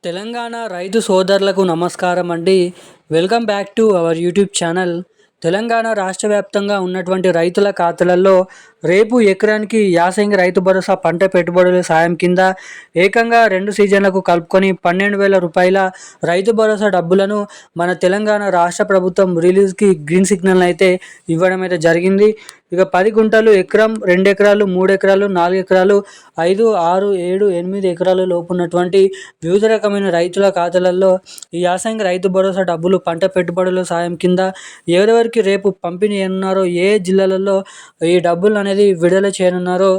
తెలంగాణ రైతు సోదరులకు నమస్కారం అండి. Welcome back to our YouTube channel. Telangana రాష్ట్ర వ్యాప్తంగా ఉన్నటువంటి రైతుల ఖాతాలలో రేపు ఎకరానికి యాసంగి రైతు భరోసా పంట పెట్టుబడుల సాయం కింద ఏకంగా 2 సీజన్లకు కలుపుకొని 12,000 రూపాయల రైతు భరోసా డబ్బులను మన తెలంగాణ రాష్ట్ర ప్రభుత్వం రిలీజ్కి గ్రీన్ సిగ్నల్ అయితే ఇవ్వడం అయితే జరిగింది. ఇక 10 గుంటలు ఎకరం, 2 ఎకరాలు, 3 ఎకరాలు, 4 ఎకరాలు, 5, 6, 7, 8 ఎకరాల లోపు ఉన్నటువంటి వివిధ రకమైన రైతుల ఖాతాలలో ఈ యాసంగి రైతు భరోసా డబ్బులు పంట పెట్టుబడుల సాయం కింద ఎవరెవరికి రేపు పంపిణీ చేయనున్నారో, ఏ జిల్లాలలో ఈ డబ్బులు అనేది విడుదల చేయనున్నారో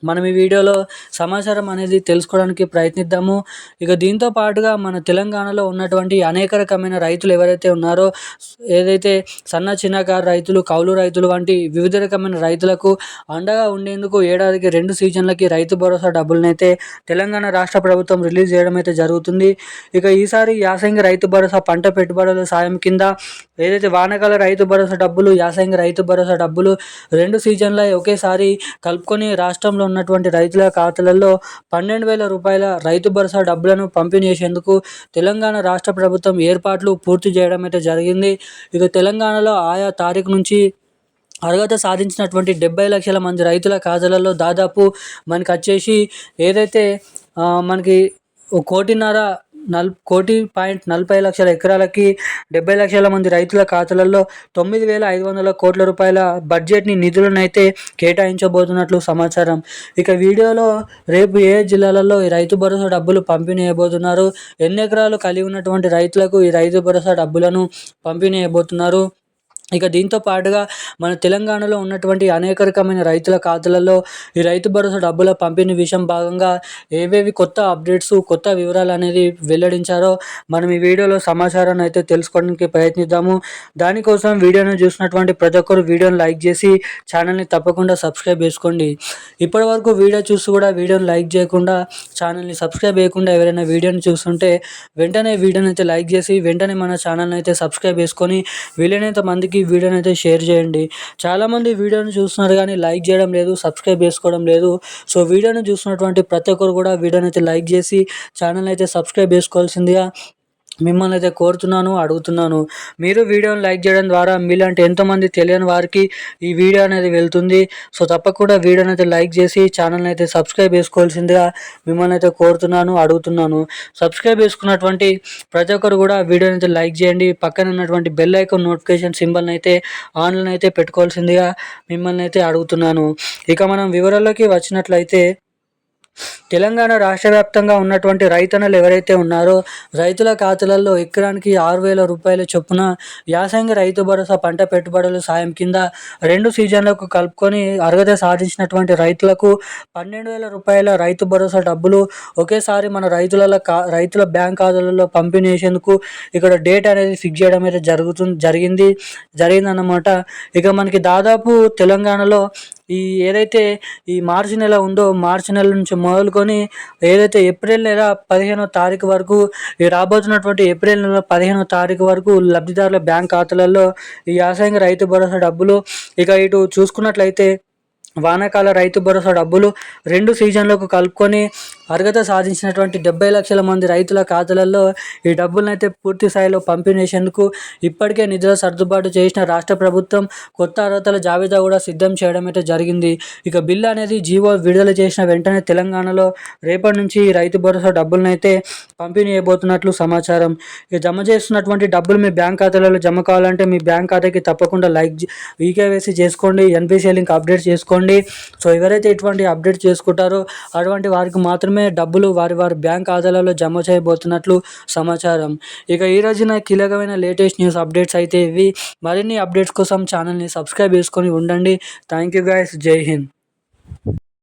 మనం ఈ వీడియోలో సమాచారం అనేది తెలుసుకోవడానికి ప్రయత్నిద్దాము. ఇక దీంతో పాటుగా మన తెలంగాణలో ఉన్నటువంటి అనేక రకమైన రైతులు ఎవరైతే ఉన్నారో, ఏదైతే సన్న చిన్నకారు రైతులు, కౌలు రైతులు వంటి వివిధ రకమైన రైతులకు అండగా ఉండేందుకు ఏడాదికి 2 సీజన్లకి రైతు భరోసా డబ్బులనైతే తెలంగాణ రాష్ట్ర ప్రభుత్వం రిలీజ్ చేయడం అయితే జరుగుతుంది. ఇక ఈసారి యాసంగి రైతు భరోసా పంట పెట్టుబడుల సాయం కింద ఏదైతే వానాకాల రైతు భరోసా డబ్బులు, యాసంగి రైతు భరోసా డబ్బులు 2 సీజన్ల ఒకేసారి కలుపుకొని రాష్ట్రంలో ఉన్నటువంటి రైతుల ఖాతాలలో 12,000 రూపాయల రైతు భరోసా డబ్బులను పంపిణీ చేసేందుకు తెలంగాణ రాష్ట్ర ప్రభుత్వం ఏర్పాట్లు పూర్తి చేయడం అయితే జరిగింది. ఇక తెలంగాణలో ఆయా తారీఖు నుంచి అర్హత సాధించినటువంటి 70 లక్షల మంది రైతుల ఖాతాలలో దాదాపు మనకి వచ్చేసి ఏదైతే మనకి 1,40,40 ఎకరాలకి 70 లక్షల మంది రైతుల ఖాతాలలో 9,500 కోట్ల రూపాయల బడ్జెట్ని నిధులను అయితే కేటాయించబోతున్నట్లు సమాచారం. ఇక వీడియోలో రేపు ఏ జిల్లాలలో ఈ రైతు భరోసా డబ్బులు పంపిణీ చేయబోతున్నారు, ఎన్ని ఎకరాలు కలిగి ఉన్నటువంటి రైతులకు ఈ రైతు భరోసా డబ్బులను పంపిణీ చేయబోతున్నారు, ఇక దీంతో పాటుగా మన తెలంగాణలో ఉన్నటువంటి అనేక రకమైన రైతుల ఖాతాలలో ఈ రైతు భరోసా డబ్బుల పంపిణీ విషయం భాగంగా ఏవేవి కొత్త అప్డేట్స్, కొత్త వివరాలు అనేది వెల్లడించారో మనం ఈ వీడియోలో సమాచారాన్ని అయితే తెలుసుకోవడానికి ప్రయత్నిద్దాము. దానికోసం వీడియోను చూసినటువంటి ప్రతి ఒక్కరు వీడియోని లైక్ చేసి ఛానల్ని తప్పకుండా సబ్స్క్రైబ్ చేసుకోండి. ఇప్పటివరకు వీడియో చూసి కూడా వీడియోని లైక్ చేయకుండా, ఛానల్ని సబ్స్క్రైబ్ చేయకుండా ఎవరైనా వీడియోని చూస్తుంటే వెంటనే వీడియోని అయితే లైక్ చేసి వెంటనే మన ఛానల్ని అయితే సబ్స్క్రైబ్ చేసుకొని వీలైనంత మందికి వీడియోని అయితే షేర్ చేయండి. చాలామంది వీడియోని చూస్తున్నారు కానీ లైక్ చేయడం లేదు, సబ్స్క్రైబ్ చేసుకోవడం లేదు. సో వీడియోని చూస్తున్నటువంటి ప్రతి ఒక్కరు కూడా వీడియోని అయితే లైక్ చేసి ఛానల్ అయితే సబ్స్క్రైబ్ చేసుకోవాల్సిందిగా మిమ్మల్ని అయితే కోరుతున్నాను, అడుగుతున్నాను. మీరు వీడియోని లైక్ చేయడం ద్వారా మీలాంటి ఎంతోమంది తెలియని వారికి ఈ వీడియో అనేది వెళ్తుంది. సో తప్పకుండా వీడియోని అయితే లైక్ చేసి ఛానల్ని అయితే సబ్స్క్రైబ్ చేసుకోవాల్సిందిగా మిమ్మల్ని అయితే కోరుతున్నాను, అడుగుతున్నాను. సబ్స్క్రైబ్ చేసుకున్నటువంటి ప్రతి ఒక్కరు కూడా వీడియోని అయితే లైక్ చేయండి. పక్కన ఉన్నటువంటి బెల్ ఐకాన్ నోటిఫికేషన్ సింబల్ని అయితే ఆన్లైన్ అయితే పెట్టుకోవాల్సిందిగా మిమ్మల్ని అయితే అడుగుతున్నాను. ఇక మనం వివరాల్లోకి వచ్చినట్లయితే తెలంగాణ రాష్ట్ర వ్యాప్తంగా ఉన్నటువంటి రైతన్నలు ఎవరైతే ఉన్నారో రైతుల ఖాతాలలో ఎకరానికి 6,000 రూపాయల చొప్పున యాసంగి రైతు భరోసా పంట పెట్టుబడుల సాయం కింద 2 సీజన్లకు కలుపుకొని అర్హత సాధించినటువంటి రైతులకు 12,000 రూపాయల రైతు భరోసా డబ్బులు ఒకేసారి మన రైతుల బ్యాంక్ ఖాతాలలో పంపిణీ చేసేందుకు ఇక్కడ డేట్ అనేది ఫిక్స్ చేయడం అయితే జరిగిందన్నమాట. ఇక మనకి దాదాపు తెలంగాణలో ఏదైతే ఈ మార్చి నెల ఉందో, మార్చి నెల నుంచి మొదలుకొని ఏదైతే ఏప్రిల్ నెల 15వ తారీఖు వరకు, ఈ రాబోతున్నటువంటి ఏప్రిల్ నెల 15వ తారీఖు వరకు లబ్ధిదారుల బ్యాంక్ ఖాతాలలో ఈ యాసంగి రైతు భరోసా డబ్బులు, ఇక ఇటు చూసుకున్నట్లయితే వానాకాల రైతు భరోసా డబ్బులు 2 సీజన్లకు కలుపుకొని అర్హత సాధించినటువంటి 70 లక్షల మంది రైతుల ఖాతాలలో ఈ డబ్బులను అయితే పూర్తి స్థాయిలో పంపిణీ చేసేందుకు ఇప్పటికే నిధుల సర్దుబాటు చేసిన రాష్ట్ర ప్రభుత్వం కొత్త అర్హతల జాబితా కూడా సిద్ధం చేయడం అయితే జరిగింది. ఇక బిల్లు అనేది జీవో విడుదల చేసిన వెంటనే తెలంగాణలో రేపటి నుంచి ఈ రైతు భరోసా డబ్బులను అయితే పంపిణీ చేయబోతున్నట్లు సమాచారం. ఇక జమ చేస్తున్నటువంటి డబ్బులు మీ బ్యాంక్ ఖాతాలలో జమ కావాలంటే మీ బ్యాంక్ ఖాతాకి తప్పకుండా ఈకేవైసీ చేసుకోండి, ఎన్పిసిఐ లింక్ అప్డేట్ చేసుకోండి. సో ఎవరైతే ఇటువంటి అప్డేట్ చేసుకుంటారో అటువంటి వారికి మాత్రమే డబ్బులు వారి బ్యాంక్ ఖాతాలలో జమ చేయబోతున్నట్లు సమాచారం. ఇక ఈ రోజున కీలకమైన లేటెస్ట్ న్యూస్ అప్డేట్స్ అయితే ఇవి. మరిన్ని అప్డేట్స్ కోసం ఛానల్ని సబ్స్క్రైబ్ చేసుకొని ఉండండి. Thank you guys. జై హింద్.